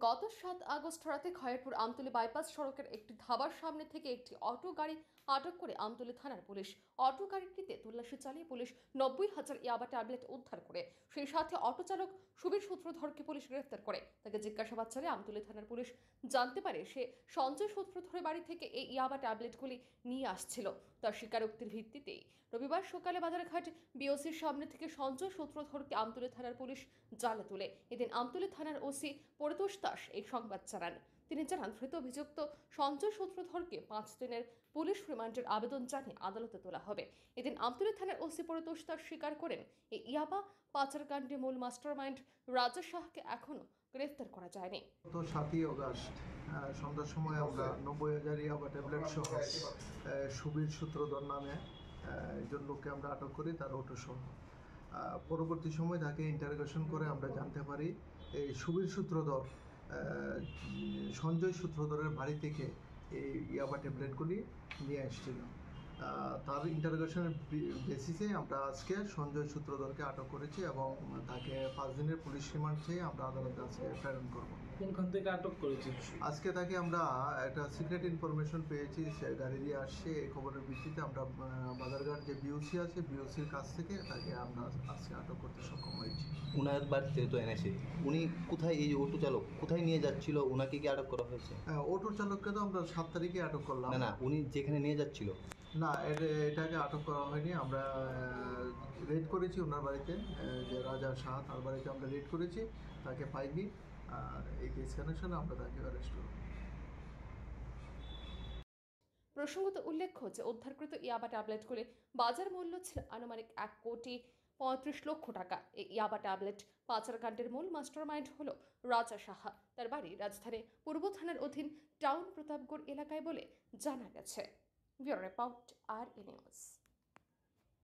গত ৭ আগস্ট রাতে খয়েরপুর আমতলী বাইপাস সড়কের একটি ধাবার সামনে থেকে একটি অটো গাড়ি আটক করে আমতলী থানার পুলিশ। অটো গাড়িটিতে তল্লাশি চালিয়ে পুলিশ ৯০,০০০ ইয়াবা ট্যাবলেট উদ্ধার করে। সেই সাথে অটো চালক সুবীর সূত্রধরকে পুলিশ গ্রেফতার করে। তাকে জিজ্ঞাসাবাদ চালিয়ে আমতলী থানার পুলিশ জানতে পারে সে সঞ্জয় সূত্রধরের বাড়ি থেকে এই ইয়াবা ট্যাবলেটগুলি নিয়ে আসছিল। তার স্বীকারোক্তির ভিত্তিতেই রবিবার সকালে বাজারঘাট বিওসির সামনে থেকে সঞ্জয় সূত্রধরকে আমতলী থানার পুলিশ জালে তোলে। এদিন আমতলী থানার ওসি পরিতোষ দাস এই সংবাদ জানান। তিনি জানান, ধৃত অভিযুক্ত সঞ্জয় সূত্রধরকে ৫ দিনের পুলিশ রিমান্ডের আবেদন জানিয়ে আদালতে তোলা হবে। এদিন আমতলী থানার ওসি পরিতোষ দাস স্বীকার করেন, এই ইয়াবা পাচারকাণ্ডে মূল মাস্টারমাইন্ড রাজা শাহকে এখনো গ্রেফতার করা যায়নি। তো ৭ই আগস্ট সন্ধ্যার সময় আমরা ৯০,০০০ ইয়াবা ট্যাবলেট সহ সুবীর সূত্রধর নামে একজন লোককে আমরা আটক করি, তার অটো সহ। পরবর্তী সময় তাকে ইন্টারোগেশন করে আমরা জানতে পারি এই সুবীর সূত্রধর সঞ্জয় সূত্রধরের বাড়ি থেকে এই ইয়াবা ট্যাবলেটগুলি নিয়ে এসেছিল। তার ইন্টারোগেশনের বেসিসে আমরা আজকে সঞ্জয় সূত্রধরকে আটক করেছি এবং তাকে ৫ দিনের পুলিশ রিমান্ড চেয়ে আমরা আদালতে আজকে প্রেরণ করব। কোনখান থেকে আটক করেছি? আজকে তাকে আমরা একটা সিক্রেট ইনফরমেশন পেয়েছি, সে গাড়ি দিয়ে আসছে। এই খবরের ভিত্তিতে আমরা বাজারঘাট যে বিওসি আছে, বিওসির কাছ থেকে তাকে আমরা আজকে আটক করতে সক্ষম হয়েছি। উনার বাড়িতে তো এনেছে, উনি কোথায়, এই অটো চালক কোথায় নিয়ে যাচ্ছিল, ওনাকে কি আটক করা হয়েছে? অটো চালককে তো আমরা ৭ তারিখে আটক করলাম। না, উনি যেখানে নিয়ে যাচ্ছিল না, এটাকে আটক করা হয়নি। আমরা রেড করেছি ওনার বাড়িতে, যে রাজা শাহ, তার বাড়িতে আমরা রেড করেছি, তাকে পাইনি। আর এই কেস কানেকশনে আমরা তাকে অ্যারেস্ট করব। প্রসঙ্গত উল্লেখ্য যে উদ্ধারকৃত ইয়াবা ট্যাবলেটগুলি বাজার মূল্য ছিল আনুমানিক ১,৩৫,০০,০০০ টাকা। এই ইয়াবা ট্যাবলেট পাচারকাণ্ডের মূল মাস্টারমাইন্ড হল রাজা সাহা। তার বাড়ি রাজধানীর পূর্ব থানার অধীন টাউন প্রতাপগড় এলাকায় বলে জানা গেছে। ব্যুরো রিপোর্ট, আর নিউজ।